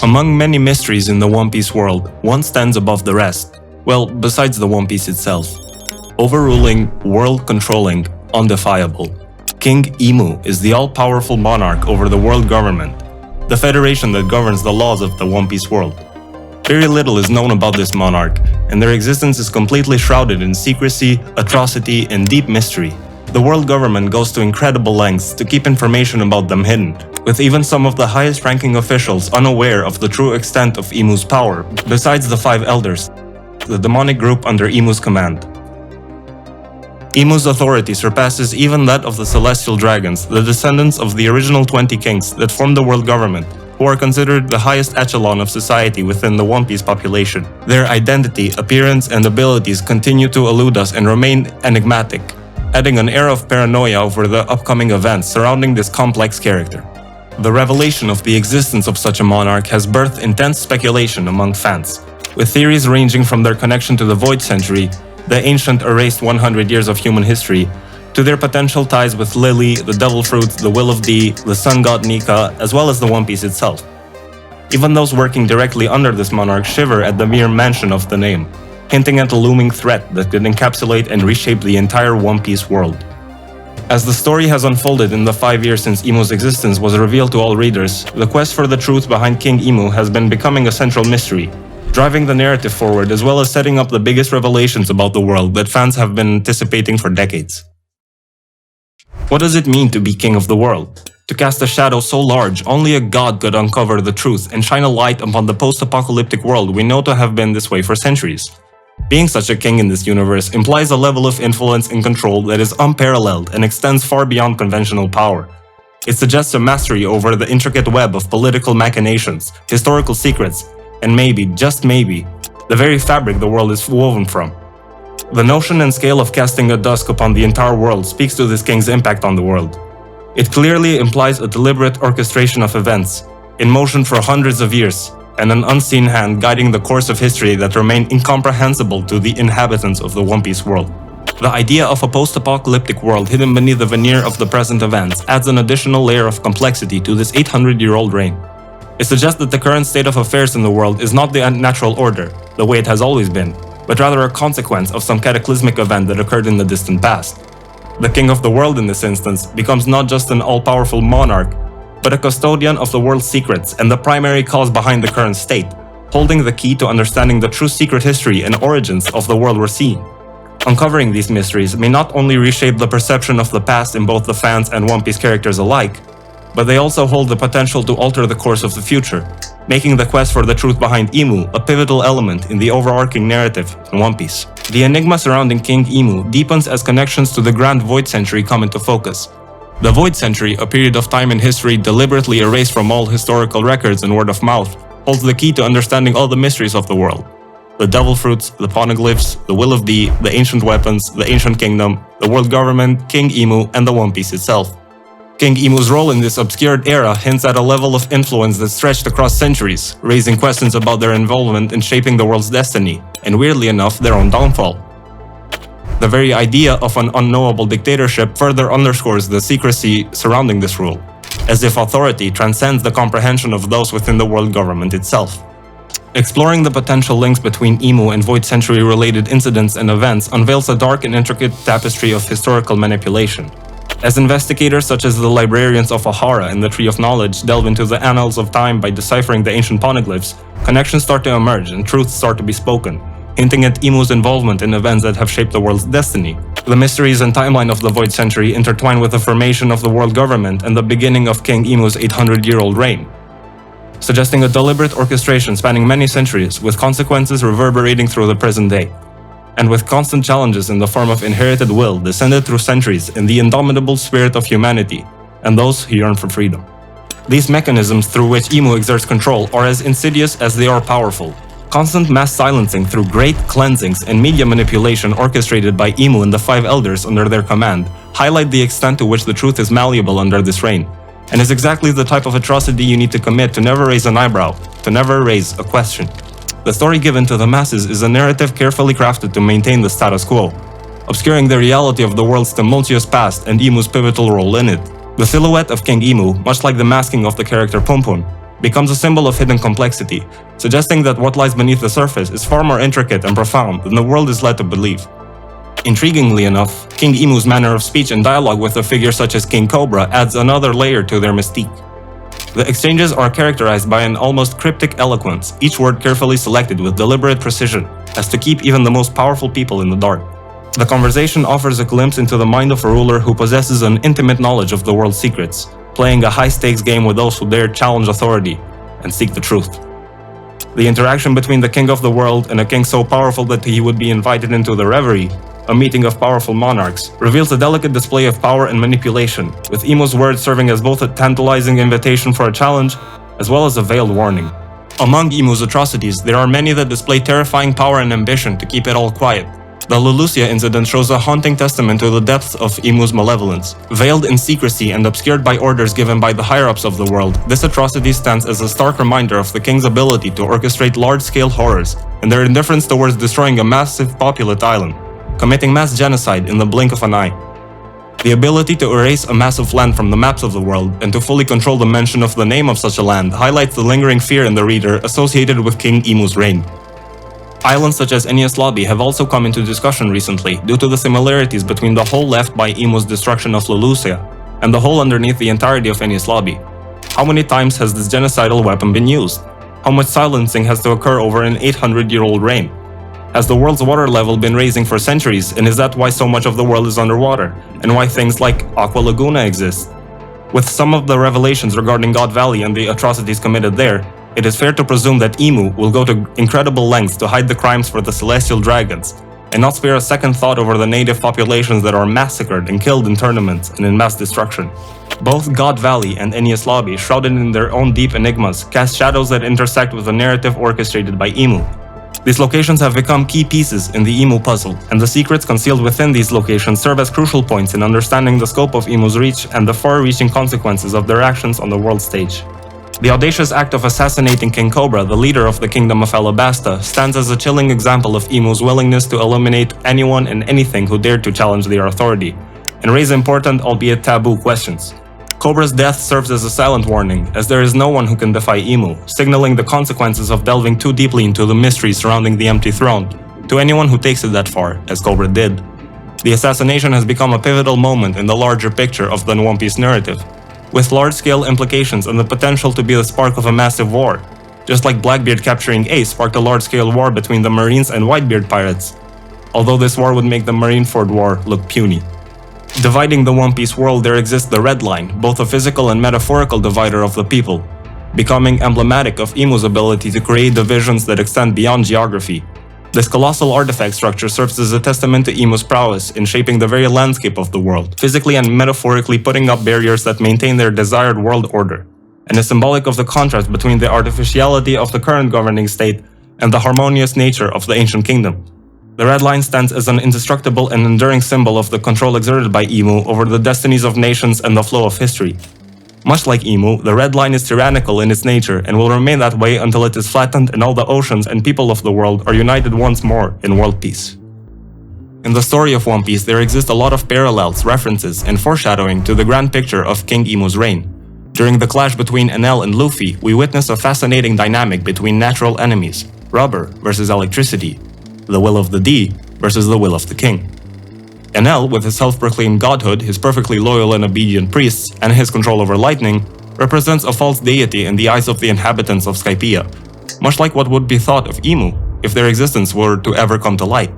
Among many mysteries in the One Piece world, one stands above the rest. Well, besides the One Piece itself. Overruling, world-controlling, undefiable. King Imu is the all-powerful monarch over the world government, the federation that governs the laws of the One Piece world. Very little is known about this monarch, and their existence is completely shrouded in secrecy, atrocity, and deep mystery. The world government goes to incredible lengths to keep information about them hidden, with even some of the highest-ranking officials unaware of the true extent of Imu's power, besides the 5 elders, the demonic group under Imu's command. Imu's authority surpasses even that of the celestial dragons, the descendants of the original 20 kings that formed the world government, who are considered the highest echelon of society within the One Piece population. Their identity, appearance, and abilities continue to elude us and remain enigmatic, adding an air of paranoia over the upcoming events surrounding this complex character. The revelation of the existence of such a monarch has birthed intense speculation among fans, with theories ranging from their connection to the Void Century, the ancient erased 100 years of human history, to their potential ties with Lily, the Devil Fruits, the Will of D, the Sun God Nika, as well as the One Piece itself. Even those working directly under this monarch shiver at the mere mention of the name, hinting at a looming threat that could encapsulate and reshape the entire One Piece world. As the story has unfolded in the 5 years since Imu's existence was revealed to all readers, the quest for the truth behind King Imu has been becoming a central mystery, driving the narrative forward as well as setting up the biggest revelations about the world that fans have been anticipating for decades. What does it mean to be king of the world? To cast a shadow so large, only a god could uncover the truth and shine a light upon the post-apocalyptic world we know to have been this way for centuries. Being such a king in this universe implies a level of influence and control that is unparalleled and extends far beyond conventional power. It suggests a mastery over the intricate web of political machinations, historical secrets, and maybe, just maybe, the very fabric the world is woven from. The notion and scale of casting a dusk upon the entire world speaks to this king's impact on the world. It clearly implies a deliberate orchestration of events, in motion for hundreds of years, and an unseen hand guiding the course of history that remain incomprehensible to the inhabitants of the One Piece world. The idea of a post-apocalyptic world hidden beneath the veneer of the present events adds an additional layer of complexity to this 800-year-old reign. It suggests that the current state of affairs in the world is not the natural order, the way it has always been, but rather a consequence of some cataclysmic event that occurred in the distant past. The king of the world in this instance becomes not just an all-powerful monarch, but a custodian of the world's secrets and the primary cause behind the current state, holding the key to understanding the true secret history and origins of the world we're seeing. Uncovering these mysteries may not only reshape the perception of the past in both the fans and One Piece characters alike, but they also hold the potential to alter the course of the future, making the quest for the truth behind Imu a pivotal element in the overarching narrative in One Piece. The enigma surrounding King Imu deepens as connections to the Grand Void Century come into focus. The Void Century, a period of time in history deliberately erased from all historical records and word of mouth, holds the key to understanding all the mysteries of the world. The Devil Fruits, the Poneglyphs, the Will of D, the Ancient Weapons, the Ancient Kingdom, the World Government, King Imu, and the One Piece itself. King Imu's role in this obscured era hints at a level of influence that stretched across centuries, raising questions about their involvement in shaping the world's destiny, and weirdly enough, their own downfall. The very idea of an unknowable dictatorship further underscores the secrecy surrounding this rule, as if authority transcends the comprehension of those within the world government itself. Exploring the potential links between Imu and Void Century-related incidents and events unveils a dark and intricate tapestry of historical manipulation. As investigators such as the librarians of Ahara and the Tree of Knowledge delve into the annals of time by deciphering the ancient poneglyphs, connections start to emerge and truths start to be spoken, hinting at Imu's involvement in events that have shaped the world's destiny. The mysteries and timeline of the Void Century intertwine with the formation of the world government and the beginning of King Imu's 800-year-old reign, suggesting a deliberate orchestration spanning many centuries with consequences reverberating through the present day, and with constant challenges in the form of inherited will descended through centuries in the indomitable spirit of humanity and those who yearn for freedom. These mechanisms through which Imu exerts control are as insidious as they are powerful. Constant mass silencing through great cleansings and media manipulation orchestrated by Imu and the 5 elders under their command highlight the extent to which the truth is malleable under this reign, and is exactly the type of atrocity you need to commit to never raise an eyebrow, to never raise a question. The story given to the masses is a narrative carefully crafted to maintain the status quo, obscuring the reality of the world's tumultuous past and Imu's pivotal role in it. The silhouette of King Imu, much like the masking of the character Pum Pum, becomes a symbol of hidden complexity, suggesting that what lies beneath the surface is far more intricate and profound than the world is led to believe. Intriguingly enough, King Imu's manner of speech and dialogue with a figure such as King Cobra adds another layer to their mystique. The exchanges are characterized by an almost cryptic eloquence, each word carefully selected with deliberate precision, as to keep even the most powerful people in the dark. The conversation offers a glimpse into the mind of a ruler who possesses an intimate knowledge of the world's secrets, playing a high-stakes game with those who dare challenge authority and seek the truth. The interaction between the king of the world and a king so powerful that he would be invited into the reverie, a meeting of powerful monarchs, reveals a delicate display of power and manipulation, with Imu's words serving as both a tantalizing invitation for a challenge, as well as a veiled warning. Among Imu's atrocities, there are many that display terrifying power and ambition to keep it all quiet. The Lulusia incident shows a haunting testament to the depths of Imu's malevolence. Veiled in secrecy and obscured by orders given by the higher-ups of the world, this atrocity stands as a stark reminder of the king's ability to orchestrate large-scale horrors and their indifference towards destroying a massive populous island, committing mass genocide in the blink of an eye. The ability to erase a massive land from the maps of the world and to fully control the mention of the name of such a land highlights the lingering fear in the reader associated with King Imu's reign. Islands such as Enies Lobby have also come into discussion recently due to the similarities between the hole left by Imu's destruction of Lulusia and the hole underneath the entirety of Enies Lobby. How many times has this genocidal weapon been used? How much silencing has to occur over an 800-year-old reign? Has the world's water level been rising for centuries, and is that why so much of the world is underwater, and why things like Aqua Laguna exist? With some of the revelations regarding God Valley and the atrocities committed there, it is fair to presume that Imu will go to incredible lengths to hide the crimes for the celestial dragons, and not spare a second thought over the native populations that are massacred and killed in tournaments and in mass destruction. Both God Valley and Enies Lobby, shrouded in their own deep enigmas, cast shadows that intersect with the narrative orchestrated by Imu. These locations have become key pieces in the Imu puzzle, and the secrets concealed within these locations serve as crucial points in understanding the scope of Imu's reach and the far-reaching consequences of their actions on the world stage. The audacious act of assassinating King Cobra, the leader of the Kingdom of Alabasta, stands as a chilling example of Imu's willingness to eliminate anyone and anything who dared to challenge their authority, and raise important, albeit taboo, questions. Cobra's death serves as a silent warning, as there is no one who can defy Imu, signaling the consequences of delving too deeply into the mystery surrounding the empty throne, to anyone who takes it that far, as Cobra did. The assassination has become a pivotal moment in the larger picture of the One Piece narrative, with large-scale implications and the potential to be the spark of a massive war, just like Blackbeard capturing Ace sparked a large-scale war between the Marines and Whitebeard pirates, although this war would make the Marineford War look puny. Dividing the One Piece world, there exists the Red Line, both a physical and metaphorical divider of the people, becoming emblematic of Imu's ability to create divisions that extend beyond geography. This colossal artifact structure serves as a testament to Imu's prowess in shaping the very landscape of the world, physically and metaphorically putting up barriers that maintain their desired world order, and is symbolic of the contrast between the artificiality of the current governing state and the harmonious nature of the ancient kingdom. The Red Line stands as an indestructible and enduring symbol of the control exerted by Imu over the destinies of nations and the flow of history. Much like Imu, the Red Line is tyrannical in its nature and will remain that way until it is flattened and all the oceans and people of the world are united once more in world peace. In the story of One Piece, there exist a lot of parallels, references, and foreshadowing to the grand picture of King Imu's reign. During the clash between Enel and Luffy, we witness a fascinating dynamic between natural enemies, rubber versus electricity, the will of the D versus the will of the king. Enel, with his self-proclaimed godhood, his perfectly loyal and obedient priests, and his control over lightning, represents a false deity in the eyes of the inhabitants of Skypiea, much like what would be thought of Imu if their existence were to ever come to light.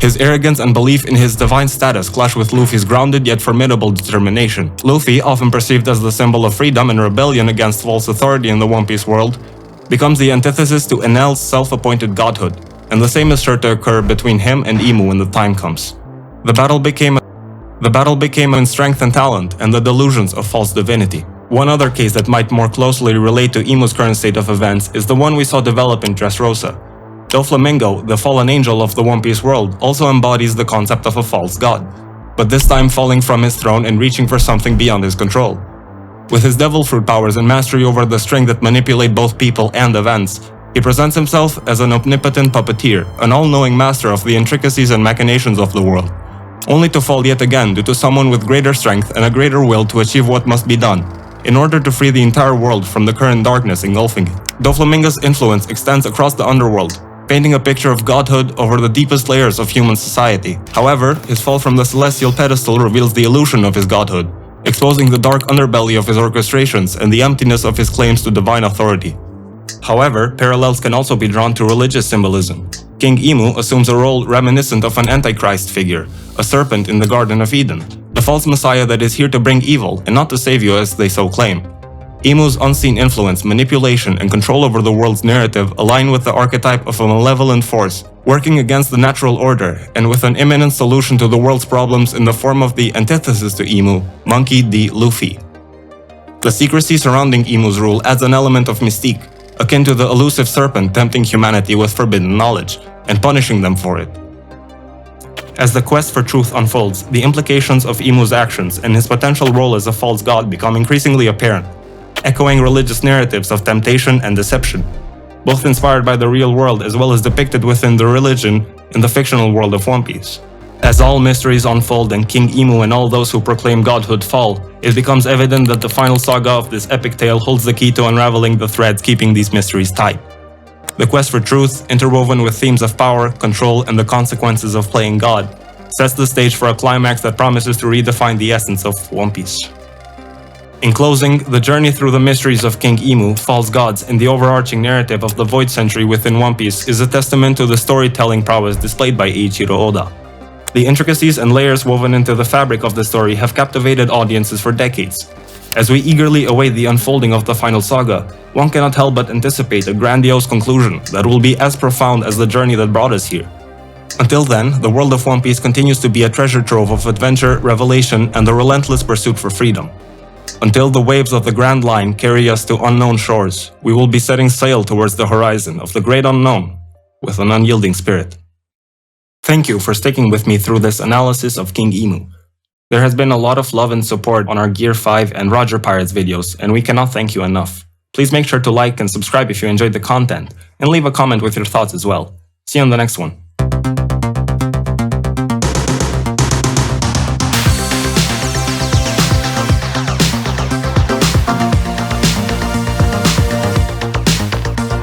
His arrogance and belief in his divine status clash with Luffy's grounded yet formidable determination. Luffy, often perceived as the symbol of freedom and rebellion against false authority in the One Piece world, becomes the antithesis to Enel's self-appointed godhood, and the same is sure to occur between him and Imu when the time comes. The battle became in strength and talent and the delusions of false divinity. One other case that might more closely relate to Imu's current state of events is the one we saw develop in Dressrosa. Doflamingo, the fallen angel of the One Piece world, also embodies the concept of a false god, but this time falling from his throne and reaching for something beyond his control. With his devil fruit powers and mastery over the string that manipulate both people and events, he presents himself as an omnipotent puppeteer, an all-knowing master of the intricacies and machinations of the world, only to fall yet again due to someone with greater strength and a greater will to achieve what must be done, in order to free the entire world from the current darkness engulfing it. Doflamingo's influence extends across the underworld, painting a picture of godhood over the deepest layers of human society. However, his fall from the celestial pedestal reveals the illusion of his godhood, exposing the dark underbelly of his orchestrations and the emptiness of his claims to divine authority. However, parallels can also be drawn to religious symbolism. King Imu assumes a role reminiscent of an Antichrist figure, a serpent in the Garden of Eden, the false messiah that is here to bring evil and not to save you as they so claim. Imu's unseen influence, manipulation, and control over the world's narrative align with the archetype of a malevolent force, working against the natural order, and with an imminent solution to the world's problems in the form of the antithesis to Imu, Monkey D. Luffy. The secrecy surrounding Imu's rule adds an element of mystique, akin to the elusive serpent tempting humanity with forbidden knowledge, and punishing them for it. As the quest for truth unfolds, the implications of Imu's actions and his potential role as a false god become increasingly apparent, echoing religious narratives of temptation and deception, both inspired by the real world as well as depicted within the religion in the fictional world of One Piece. As all mysteries unfold and King Imu and all those who proclaim godhood fall, it becomes evident that the final saga of this epic tale holds the key to unraveling the threads keeping these mysteries tight. The quest for truth, interwoven with themes of power, control, and the consequences of playing God, sets the stage for a climax that promises to redefine the essence of One Piece. In closing, the journey through the mysteries of King Imu, false gods, and the overarching narrative of the Void Century within One Piece is a testament to the storytelling prowess displayed by Eiichiro Oda. The intricacies and layers woven into the fabric of the story have captivated audiences for decades. As we eagerly await the unfolding of the final saga, one cannot help but anticipate a grandiose conclusion that will be as profound as the journey that brought us here. Until then, the world of One Piece continues to be a treasure trove of adventure, revelation, and the relentless pursuit for freedom. Until the waves of the Grand Line carry us to unknown shores, we will be setting sail towards the horizon of the great unknown with an unyielding spirit. Thank you for sticking with me through this analysis of King Imu. There has been a lot of love and support on our Gear 5 and Roger Pirates videos, and we cannot thank you enough. Please make sure to like and subscribe if you enjoyed the content, and leave a comment with your thoughts as well. See you on the next one.